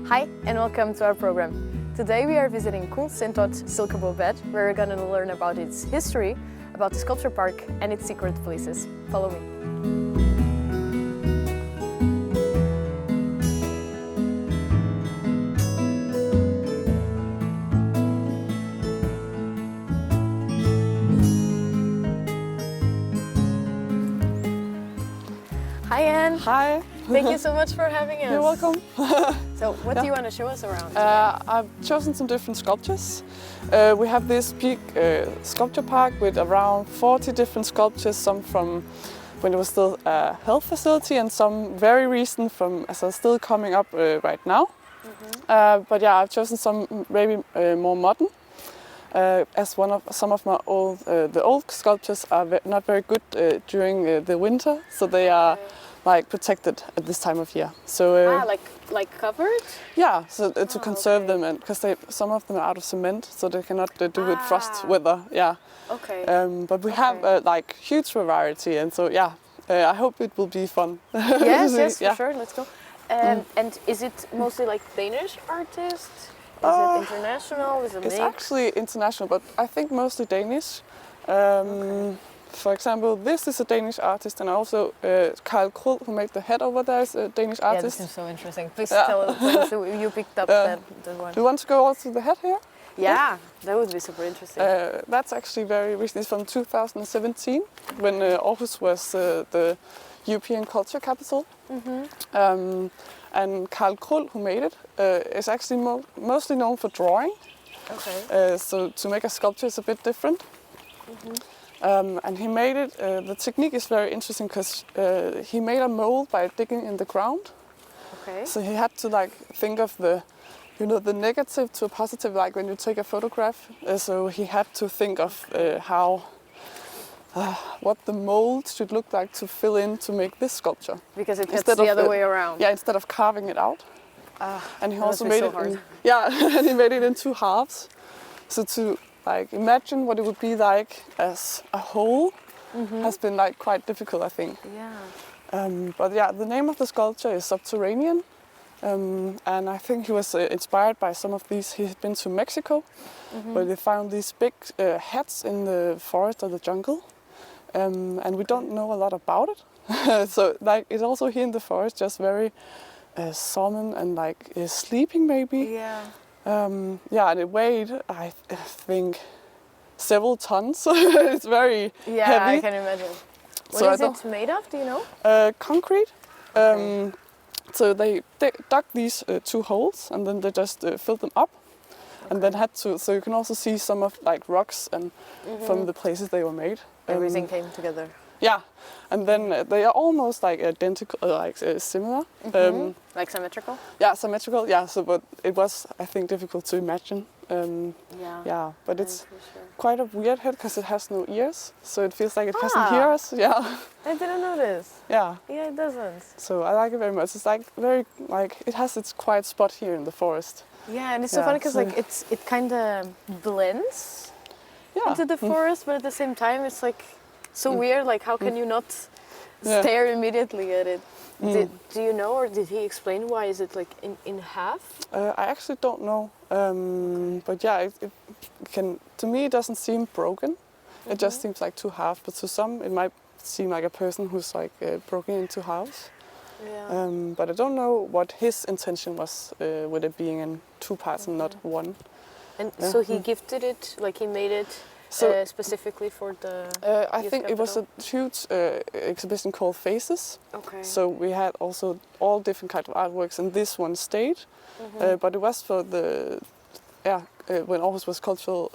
Hi and welcome to our program. Today we are visiting Kunstcentret Silkeborg, where we're going to learn about its history, about the sculpture park and its secret places. Follow me. Hi Anne. Hi. Thank you so much for having us. You're welcome. So what do you want to show us around? I've chosen some different sculptures. We have this big sculpture park with around 40 different sculptures, some from when it was still a health facility and some very recent from still coming up right now. But yeah, I've chosen some maybe more modern. As some of my the old sculptures are not very good during the winter, so they are like protected at this time of year. So like covered? Yeah, so to conserve them, and because some of them are out of cement, so they cannot do with frost weather. Yeah. Okay. But we have like huge variety, and so yeah, I hope it will be fun. Yes, yes, for sure. Let's go. And is it mostly like Danish artists? Is it international? Is it mixed? It's actually international, but I think mostly Danish. For example, this is a Danish artist, and also Carl Krul, who made the head over there, is a Danish artist. Yeah, this is so interesting. Please tell us, you picked up that one. Do you want to go also to the head here? Yeah, that would be super interesting. That's actually very recent. It's from 2017, when Aarhus was the European culture capital. And Carl Krul, who made it, is actually mostly known for drawing. Okay. So to make a sculpture is a bit different. And he made it, the technique is very interesting because he made a mold by digging in the ground. Okay. So he had to like think of the negative to a positive, like when you take a photograph. So he had to think of what the mold should look like to fill in to make this sculpture. Because it hits the other way around. Yeah, instead of carving it out. And he also made it and he made it in two halves. So to like imagine what it would be like as a whole has been like quite difficult, I think. Yeah. But yeah, the name of the sculpture is Subterranean. And I think he was inspired by some of these. He's been to Mexico, where they found these big heads in the forest or the jungle. And we don't know a lot about it. So like it's also here in the forest, just very solemn and like sleeping maybe. Yeah. Yeah, and it weighed, I think, several tons. It's very heavy. I can imagine. What is it made of? Do you know? Concrete. Okay. So they dug these two holes, and then they just filled them up, and then had to. So you can also see some of like rocks and from the places they were made. Everything came together. Yeah, and then they are almost like identical, similar. Like symmetrical? Yeah, symmetrical. Yeah. So, but it was, I think, difficult to imagine. Yeah, but it's quite a weird head because it has no ears, so it feels like it doesn't hear us. Yeah. I didn't know this. Yeah. Yeah, it doesn't. So I like it very much. It's like very it has its quiet spot here in the forest. Yeah, and it's so funny because like it kind of blends into the forest, but at the same time it's like so weird. Like how can you not stare immediately at it? Do you know, or did he explain why is it like in half? I actually don't know, but yeah, it can. To me, it doesn't seem broken. It just seems like two halves. But to some, it might seem like a person who's like broken into halves. Yeah. But I don't know what his intention was with it being in two parts and not one. And so he gifted it, like he made it. Specifically for the I think it was a huge exhibition called Faces. Okay. So we had also all different kinds of artworks, and this one stayed. But it was for the when Aarhus was cultural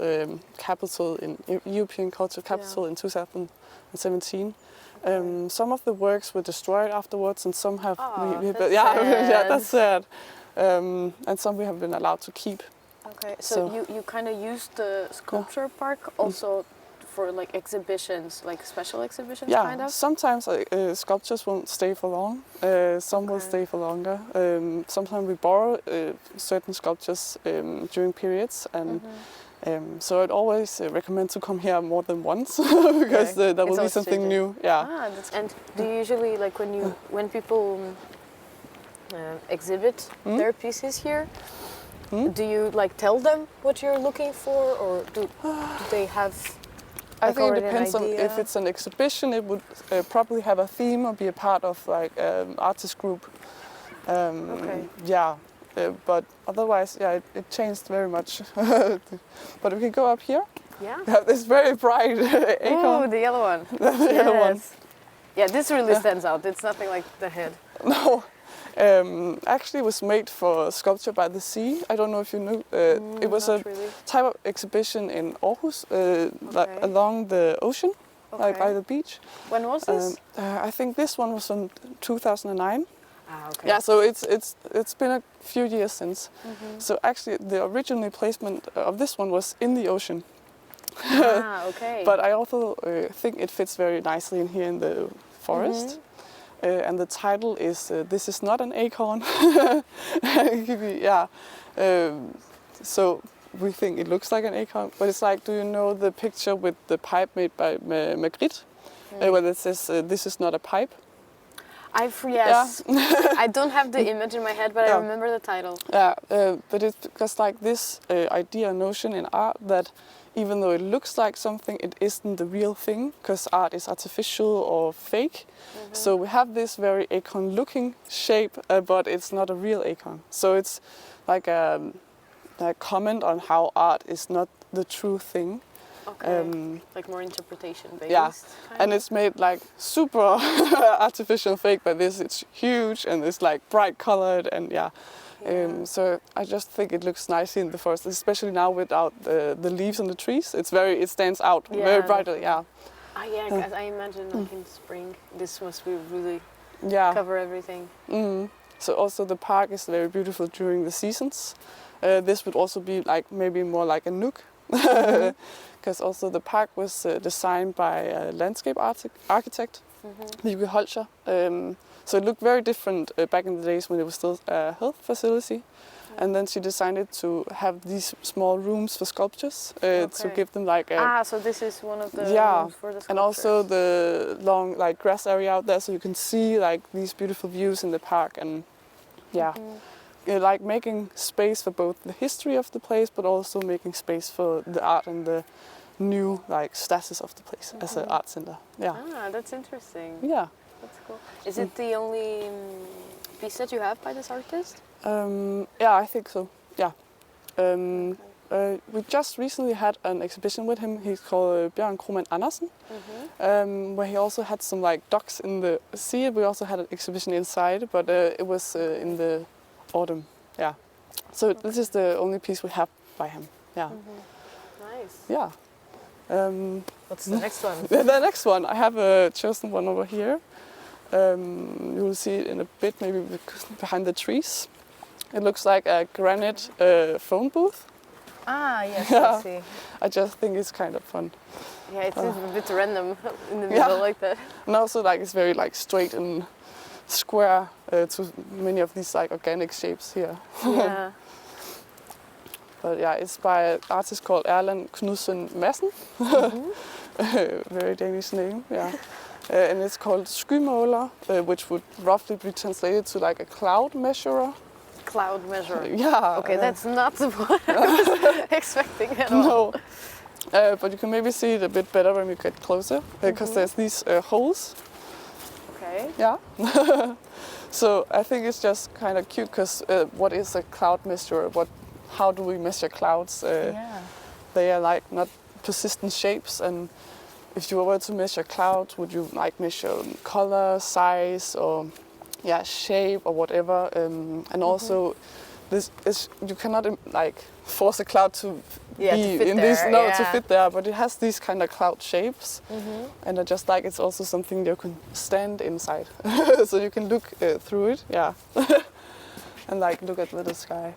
capital in European cultural capital in 2017. Some of the works were destroyed afterwards, and some have. That's sad. And some we have been allowed to keep. Okay, so you kind of use the sculpture park also for like exhibitions, like special exhibitions, kind of? Yeah, sometimes sculptures won't stay for long. Some will stay for longer. Sometimes we borrow certain sculptures during periods, and so I'd always recommend to come here more than once because there will be something new. Yeah. And do you usually like when people exhibit their pieces here, do you like tell them what you're looking for, or do they have? I think it depends on if it's an exhibition. It would probably have a theme or be a part of like an artist group. Okay. Yeah, but otherwise, yeah, it changed very much. But we can go up here. Yeah. We have this very bright acorn. Oh, the yellow one. The yellow one. Yeah, this really stands out. It's nothing like the head. No. Actually, it was made for sculpture by the sea. I don't know if you knew. It was a type of exhibition in Aarhus, like along the ocean, like by the beach. When was this? I think this one was in 2009. Ah, okay. Yeah, so it's been a few years since. So actually, the original placement of this one was in the ocean. Ah, okay. But I also think it fits very nicely in here in the forest. And the title is "This is not an acorn." Yeah. So we think it looks like an acorn, but it's like, do you know the picture with the pipe made by Magritte, where it says "This is not a pipe"? Yes. I don't have the image in my head, but I remember the title. Yeah, but it's because like this idea, notion in art that even though it looks like something, it isn't the real thing, because art is artificial or fake. So we have this very acorn-looking shape, but it's not a real acorn. So it's like a comment on how art is not the true thing. Okay. Like more interpretation based. Yeah, and it's made like super artificial fake by this. It's huge and it's like bright colored and so I just think it looks nice in the forest, especially now without the leaves on the trees. It stands out very brightly. Yeah. Ah, yeah. Cause I imagine like in spring, this must be really cover everything. So also the park is very beautiful during the seasons. This would also be like maybe more like a nook. Because also the park was designed by a landscape architect, Uge11. So it looked very different back in the days when it was still a health facility. And then she designed it to have these small rooms for sculptures to give them like a... so this is one of the rooms for the sculptures. And also the long like grass area out there, so you can see like these beautiful views in the park and like making space for both the history of the place, but also making space for the art and the new like status of the place as an art center. Yeah. Ah, that's interesting. Yeah. That's cool. Is it the only piece that you have by this artist? Yeah, I think so. Yeah. We just recently had an exhibition with him. He's called Bjørn Krohmann Andersen, where he also had some like ducks in the sea. We also had an exhibition inside, but it was in the autumn. Yeah. So this is the only piece we have by him. Yeah. Nice. Yeah. What's the next one? The next one, I have chosen one over here. You will see it in a bit, maybe behind the trees. It looks like a granite phone booth. Ah, yes, I see. I just think it's kind of fun. Yeah, it's a bit random in the middle like that. And also like it's very like straight and square to many of these like organic shapes here. Yeah. But yeah, it's by an artist called Erland Knudsen Madsen. Very Danish name, yeah. And it's called skymåler, which would roughly be translated to like a cloud measurer. Cloud measurer. Yeah. Okay, that's not what I was expecting at all. No. But you can maybe see it a bit better when we get closer, because there's these holes. Okay. Yeah. So I think it's just kind of cute, because what is a cloud measurer? How do we measure clouds? They are like not persistent shapes, and if you were to measure clouds, would you like measure color, size, or shape or whatever? And also, this is you cannot like force a cloud to be in this to fit there, but it has these kind of cloud shapes, and I just like it's also something you can stand inside, so you can look through it, and like look at the sky.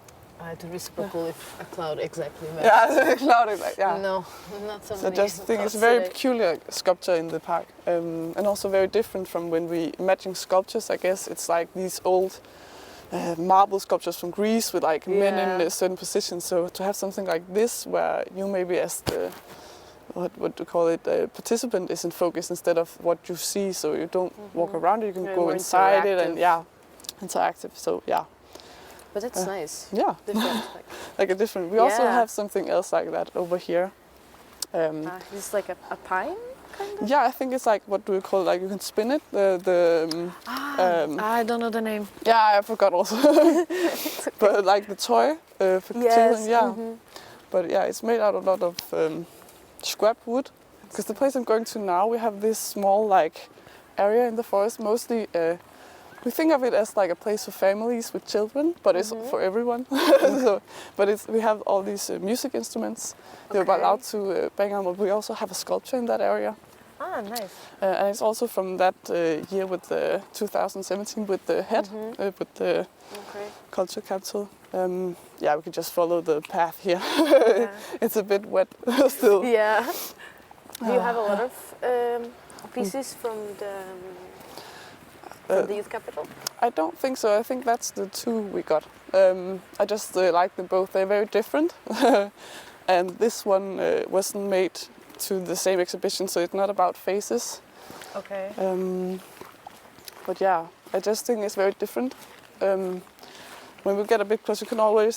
It would be super cool if a cloud exactly matched. Yeah, a cloud exactly. Yeah. No, not so So I many. just think it's a very peculiar sculpture in the park, and also very different from when we imagine sculptures. I guess it's like these old marble sculptures from Greece with like men in a certain position. So to have something like this, where you maybe as the what do you call it, participant is in focus instead of what you see, so you don't walk around it. You can go inside it, and interactive. So yeah. But it's nice. Yeah. Different. Like a different. We also have something else like that over here. It's like a pine, kind of? Yeah, I think it's like, what do we call it? Like you can spin it. I don't know the name. Yeah, I forgot also. Okay. But like the toy for children, yeah. Mm-hmm. But yeah, it's made out of a lot of scrap wood. Because the place I'm going to now, we have this small like area in the forest. Mostly, we think of it as like a place for families with children, but it's for everyone. We have all these music instruments. They're allowed to bang on, but we also have a sculpture in that area. Ah, nice. And it's also from that year with the 2017 with the head, with the culture capital. Yeah, we can just follow the path here. Yeah. It's a bit wet still. Yeah. Do you have a lot of pieces from the youth capital? I don't think so. I think that's the two we got. I just like them both. They're very different. And this one wasn't made to the same exhibition, so it's not about faces. Okay. But yeah, I just think it's very different. When we get a bit closer, you can already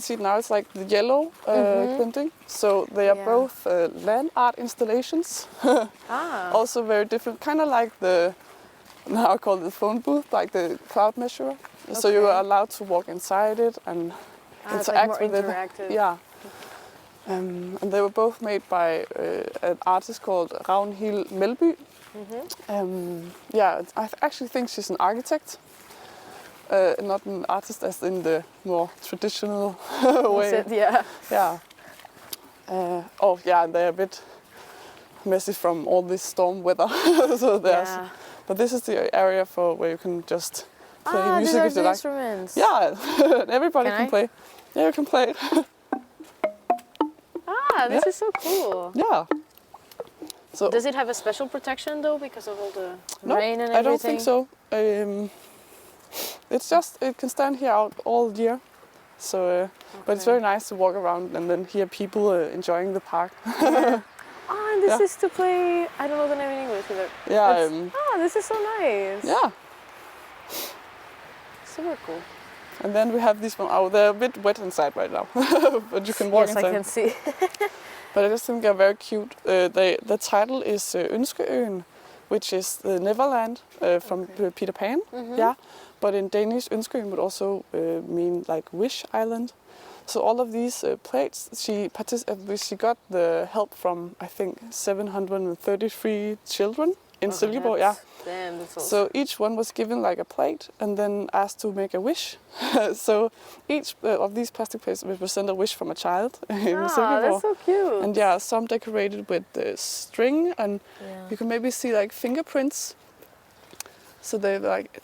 see it now. It's like the yellow printing. So they are both land art installations. Also very different, kind of like the, now I call it the phone booth, like the cloud measurer. Okay. So you are allowed to walk inside it and interact with it. Yeah. And they were both made by an artist called Ragnhild Melby. Yeah, I actually think she's an architect, not an artist as in the more traditional way. Yeah. Yeah. And they're a bit messy from all this storm weather. So but this is the area for where you can just play music if you like. Instruments. Yeah, everybody can play. Yeah, you can play. This is so cool. Yeah. So does it have a special protection though, because of all the rain and everything? I don't think so. It's just, it can stand here out all year. So, but it's very nice to walk around and then hear people enjoying the park. Yeah. And this is to play, I don't know the name in English either. Yeah. This is so nice. Yeah. Super cool. And then we have this one. Oh, they're a bit wet inside right now, but you can walk inside. Yes, I can see. But I just think they're very cute. The title is Ønskeøen, which is the Neverland from Peter Pan. Yeah, but in Danish, Ønskeøen would also mean like Wish Island. So all of these plates, she got the help from, I think, 733 children in Silkeborg. Yeah. Damn, that's awesome. So each one was given like a plate and then asked to make a wish. So each of these plastic plates represent a wish from a child in Silkeborg. That's so cute. And yeah, some decorated with string, and you can maybe see like fingerprints. So they like,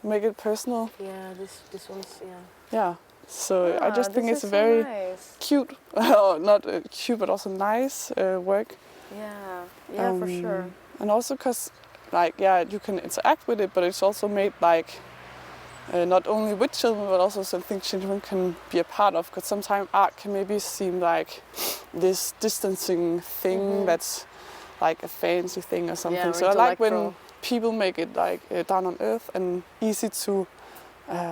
make it personal. Yeah, this one's, Yeah. So I just think it's very cute, not cute, but also nice work. Yeah, for sure. And also because, like, you can interact with it, but it's also made like not only with children, but also something children can be a part of. Because sometimes art can maybe seem like this distancing thing that's like a fancy thing or something. Yeah, so I like when people make it like down on earth and easy to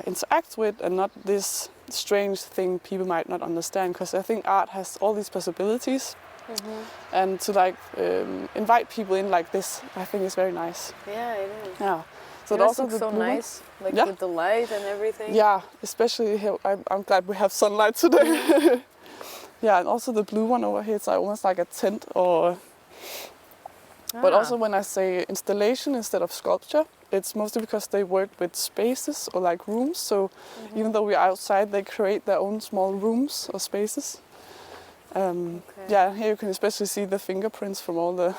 interact with, and not this strange thing people might not understand. Because I think art has all these possibilities. And to like invite people in like this, I think is very nice. Yeah, it is. Yeah. So it also looks so nice, like with the light and everything. Yeah, especially here. I'm glad we have sunlight today. Yeah, and also the blue one over here, it's like almost like a tent or. But also when I say installation instead of sculpture, it's mostly because they work with spaces or like rooms. So even though we're outside, they create their own small rooms or spaces. Yeah, here you can especially see the fingerprints from all the.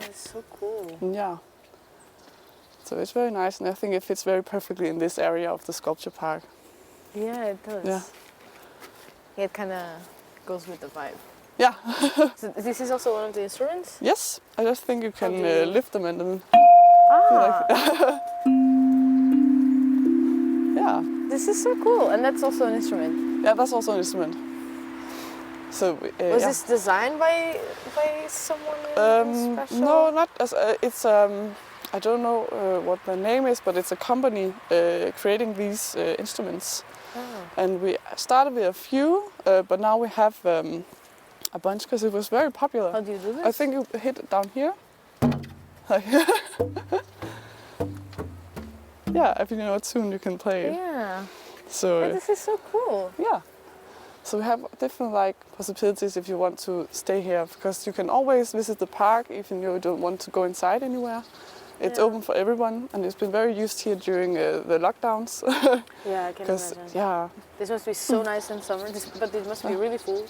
It's so cool. Yeah. So it's very nice, and I think it fits very perfectly in this area of the sculpture park. Yeah, it does. Yeah. It kind of goes with the vibe. Yeah. So this is also one of the instruments? Yes, I just think you can lift them and then. Yeah. This is so cool, and that's also an instrument. Yeah, that's also an instrument. So was this designed by someone special? No, not as it's I don't know what the name is, but it's a company creating these instruments. Oh. And we started with a few, but now we have a bunch because it was very popular. How do you do this? I think you hit it down here. Yeah, if you know what tune you can play. Yeah. So Hey, this is so cool. yeah. So we have different like possibilities if you want to stay here, because you can always visit the park even though you don't want to go inside anywhere. It's open for everyone, and it's been very used here during the lockdowns. Yeah, I can imagine. Yeah. This must be so nice in summer, but it must be really full.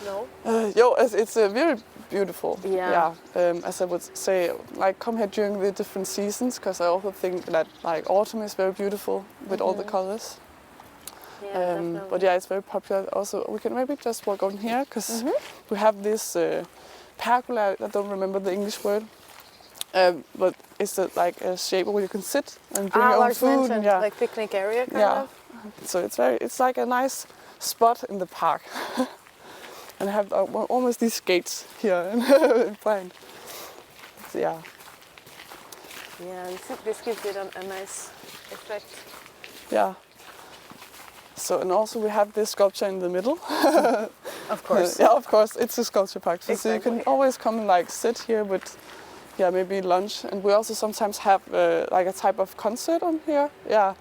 No? It's very beautiful. Yeah. As I would say, like come here during the different seasons, because I also think that like autumn is very beautiful with all the colors. Yeah, definitely. But yeah, it's very popular. Also, we can maybe just walk on here, because we have this pergola. I don't remember the English word. But it's like a shape where you can sit and bring your own food. And, like picnic area kind of. So it's like a nice spot in the park. And I have almost these gates here in front. So, yeah. Yeah, this gives it a nice effect. Yeah. So, and also we have this sculpture in the middle. Of course. Yeah, of course, it's a sculpture park. So, Exactly. you can always come and like sit here with, maybe lunch. And we also sometimes have like a type of concert on here. Yeah.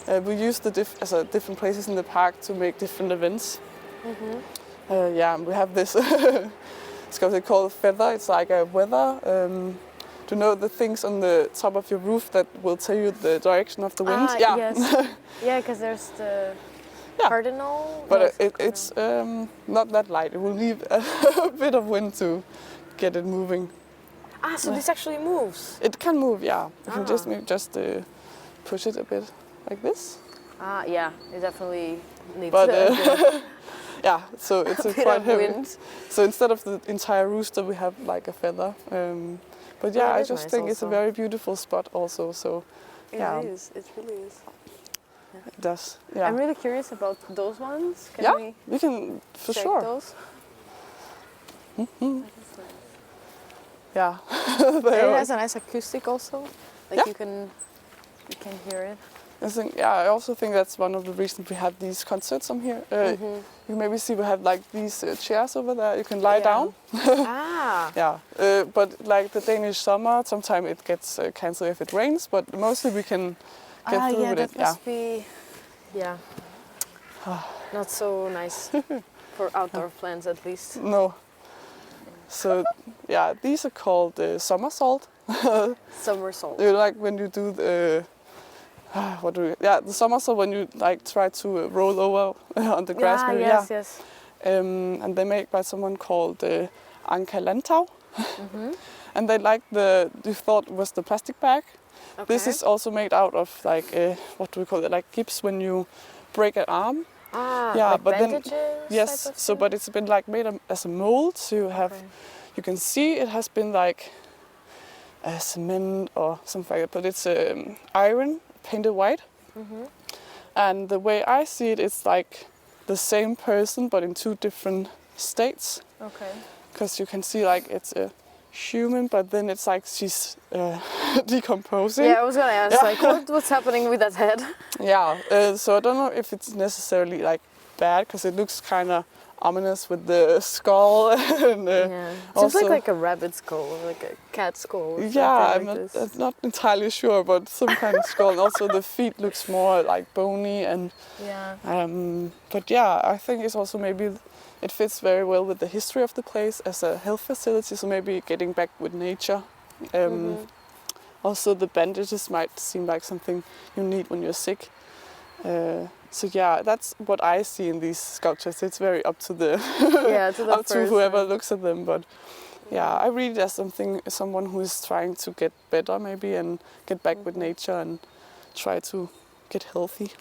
We use the different places in the park to make different events. We have this sculpture called Feather. It's like a weather. To know the things on the top of your roof that will tell you the direction of the wind. Yes. Yeah, because there's the cardinal. But it's not that light. It will need a bit of wind to get it moving. So this actually moves? It can move, yeah. You can just push it a bit like this. Yeah, it definitely needs yeah, so it's a bit quite of heavy. wind. So instead of the entire rooster, we have like a feather. But yeah, I just nice think it's a also. very beautiful spot also. So It is. It really is. it does. Yeah. I'm really curious about those ones. Can we can for check sure. those? Yeah. It has a nice acoustic also. Like you can hear it. I also think that's one of the reasons we have these concerts on here. You can maybe see we have like these chairs over there. You can lie down. Yeah, but like the Danish summer, sometimes it gets cancelled if it rains, but mostly we can get through with it. That must be, not so nice for outdoor plants at least. No. So these are called somersault. Somersault. Like when you do the the somersault when you like try to roll over on the grass. Yes. And they're made by someone called Anka Lantau. And they like you thought was the plastic bag. Okay. This is also made out of like what do we call it? Like gips when you break an arm. Like but bandages? Yes. So, but it's been like made as a mold. So you have, you can see it has been like cement or something like that. But it's iron painted white. And the way I see it, it's like the same person but in two different states. Okay. Because you can see like it's a human, but then it's like she's decomposing. Yeah, I was gonna ask like what's happening with that head? So I don't know if it's necessarily like bad, because it looks kind of ominous with the skull. And, Seems like a rabbit skull or like a cat skull. Or I'm not entirely sure, but some kind of skull. And also the feet looks more like bony and. But I think it's also maybe it fits very well with the history of the place as a health facility. So maybe getting back with nature. Also the bandages might seem like something you need when you're sick. That's what I see in these sculptures. It's very up to the up to whoever looks at them. But I read it as someone who is trying to get better maybe and get back with nature and try to get healthy.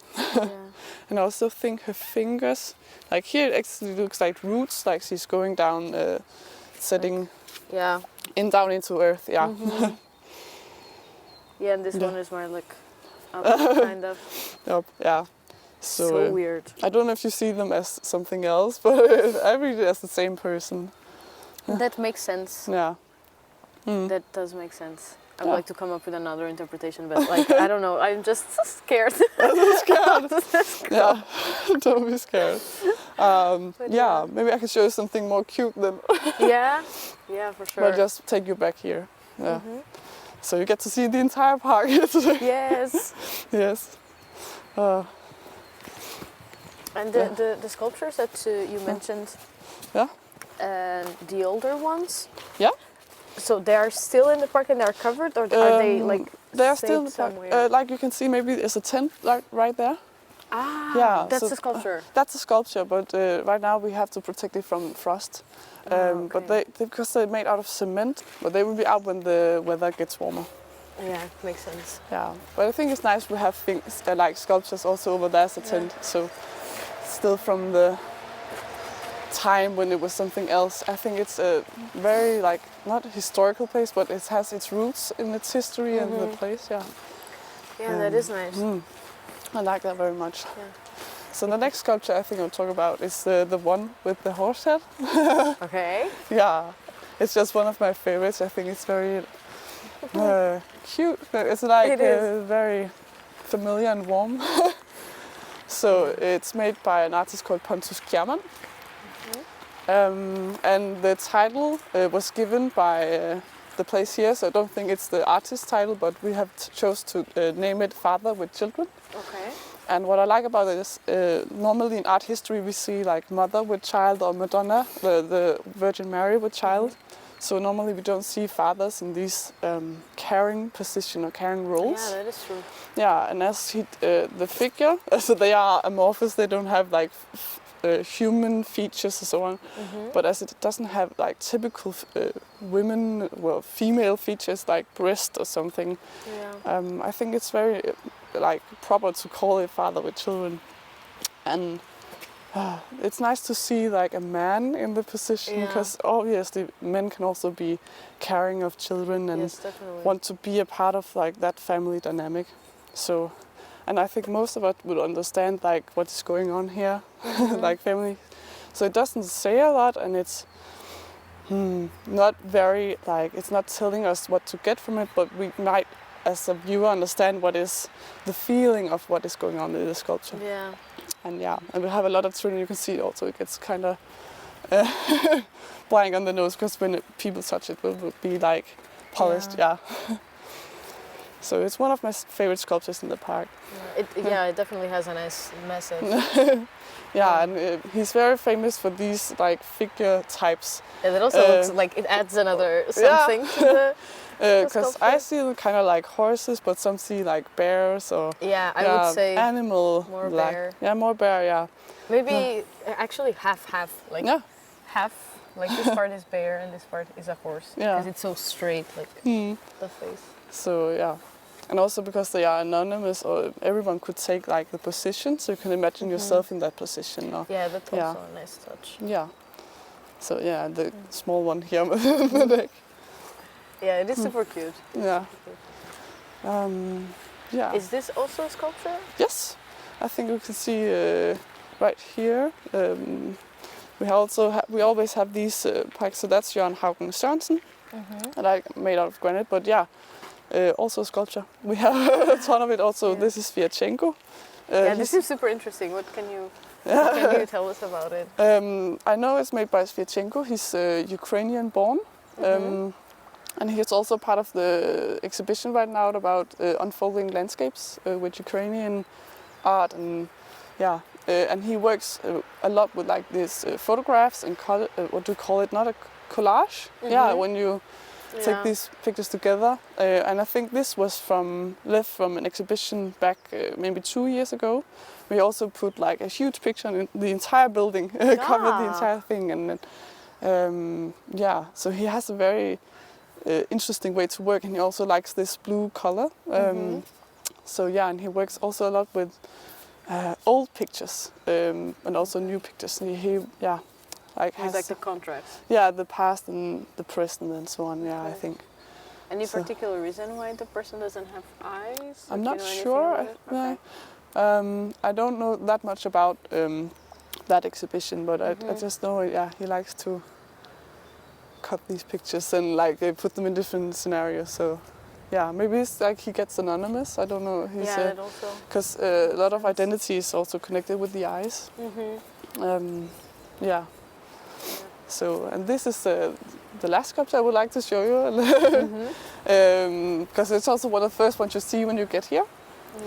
And I also think her fingers, like here it actually looks like roots, like she's going down, setting down into earth. And this one is more like up, kind of. So weird. I don't know if you see them as something else, but I read it as the same person. That makes sense. Yeah. That does make sense. I would like to come up with another interpretation, but like I don't know. I'm just scared. Scared. Yeah, don't be scared. Yeah, maybe I can show you something more cute then. Yeah, for sure. I'll just take you back here. Yeah. So you get to see the entire park today. Yes. Yes. And the sculptures that you mentioned. Yeah. The older ones. Yeah. So they are still in the park and they are covered, or are they like they are still in the park. somewhere? Like you can see, maybe there's a tent right there. Ah, yeah, that's so, a sculpture. That's a sculpture, but right now we have to protect it from frost. Okay. But because they're made out of cement, but they will be out when the weather gets warmer. Yeah, makes sense. Yeah, but I think it's nice we have things like sculptures also over there as a tent. So still from the time when it was something else. I think it's a very like not a historical place, but it has its roots in its history and the place. Yeah. Yeah, that is nice. I like that very much. Yeah. So the next sculpture I think I'll talk about is the one with the horse head. Okay. Yeah, it's just one of my favorites. I think it's very cute. It's like very familiar and warm. So it's made by an artist called Pontus Kjærman. And the title was given by the place here, so I don't think it's the artist title, but we have chose to name it Father with Children. Okay. And what I like about it is normally in art history we see like Mother with Child or Madonna, the Virgin Mary with Child. So normally we don't see fathers in these caring position or caring roles. Yeah, that is true. Yeah, and as the figure, so they are amorphous, they don't have like human features and so on. But as it doesn't have like typical women, well, female features like breast or something, I think it's very like proper to call it Father with Children. And it's nice to see like a man in the position, because obviously men can also be caring of children and want to be a part of like that family dynamic. So, and I think most of us would understand like what is going on here, like family. So it doesn't say a lot, and it's not very like, it's not telling us what to get from it, but we might as a viewer understand what is the feeling of what is going on in the sculpture. Yeah. And and we have a lot of children. You can see also it gets kind of blank on the nose, because when people touch it, it will be like polished. Yeah. So it's one of my favorite sculptures in the park. It definitely has a nice message. And he's very famous for these like figure types. And it also looks like it adds another something to the. Because I see kind of like horses, but some see like bears or I would say animal, more like, bear. Yeah, more bear. Yeah. Maybe actually half, like half. Like this part is bear and this part is a horse. Because it's so straight, like the face. So and also because they are anonymous, or everyone could take like the position, so you can imagine yourself in that position. Or, that's also a nice touch. Yeah. So the small one here on the neck. Yeah, it is super cute. Yeah. Is this also a sculpture? Yes, I think you can see right here. We always have these pikes. So that's Jørgen Haugen Sørensen, and I made out of granite. But also sculpture. We have a ton of it. Also, this is Svetchenko. This is super interesting. What can you tell us about it? I know it's made by Svetchenko. He's Ukrainian born. And he's also part of the exhibition right now about unfolding landscapes with Ukrainian art, and and he works a lot with like these photographs and what do you call it? Not a collage. When you take these pictures together. And I think this was left from an exhibition back maybe 2 years ago. We also put like a huge picture in the entire building, covered the entire thing, and so he has a very interesting way to work, and he also likes this blue color. And he works also a lot with old pictures and also new pictures. And he has like the contrast. Yeah, the past and the present and so on. Yeah, I think. Any particular reason why the person doesn't have eyes? I'm not sure. I don't know that much about that exhibition, but I just know he likes to cut these pictures and like put them in different scenarios. So yeah, maybe it's like he gets anonymous. I don't know. He's, that also. Because a lot of identity is also connected with the eyes. Yeah. So, and this is the last sculpture I would like to show you, because it's also one of the first ones you see when you get here.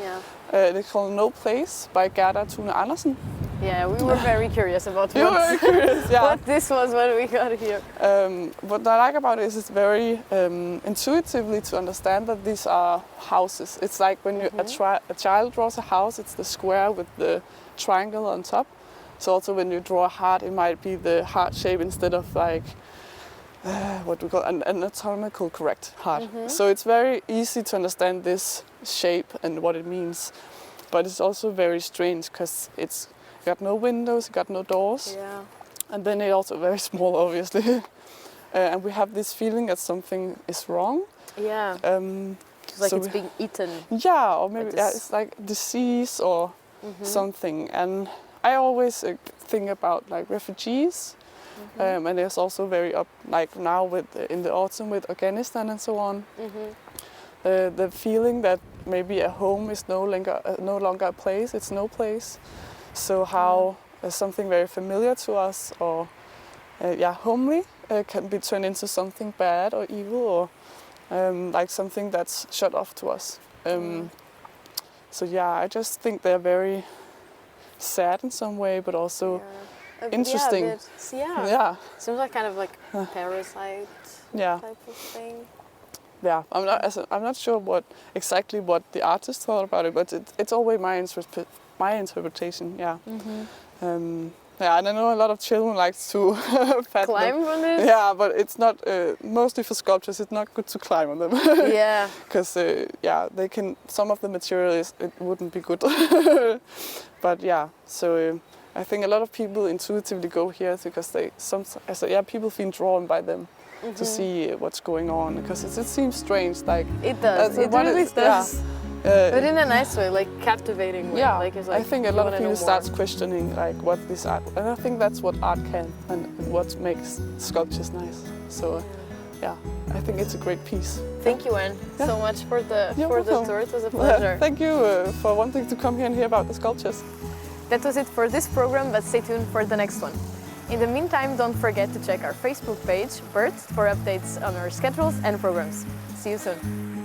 Yeah. It's called No Place by Gerda Thune Andersen. Yeah, we were very curious about what this was when we got here. What I like about it is it's very intuitively to understand that these are houses. It's like when a child draws a house, it's the square with the triangle on top. So also when you draw a heart, it might be the heart shape instead of like what we call an anatomical correct heart. So it's very easy to understand this shape and what it means. But it's also very strange because it's got no windows, got no doors. Yeah. And then it's also very small, obviously. And we have this feeling that something is wrong. Yeah. It's like it's being eaten. Yeah, or maybe it's like disease or something. And I always think about like refugees. And there's also very up, like now with in the autumn with Afghanistan and so on. The feeling that maybe a home is no longer a place, it's no place. So how something very familiar to us or homely can be turned into something bad or evil or like something that's shut off to us. So yeah, I just think they're very sad in some way, but also interesting. Yeah. Seems like kind of like parasite type of thing. Yeah, I'm not sure what the artist thought about it, but it's always my interpretation. Yeah. Yeah, and I know a lot of children like to climb on it. Yeah, but it's not mostly for sculptures. It's not good to climb on them. Yeah. Because they can. Some of the material it wouldn't be good. But yeah, so I think a lot of people intuitively go here because people feel drawn by them. To see what's going on, because it seems strange. Like it does. It really does. But in a nice way, like captivating way. Yeah, like, it's like I think a lot of people start questioning like what this art, and I think that's what art can and what makes sculptures nice. So yeah, I think it's a great piece. Thank you, Anne, so much for the tour. It was a pleasure. Thank you for wanting to come here and hear about the sculptures. That was it for this program, but stay tuned for the next one. In the meantime, don't forget to check our Facebook page, BURT, for updates on our schedules and programs. See you soon.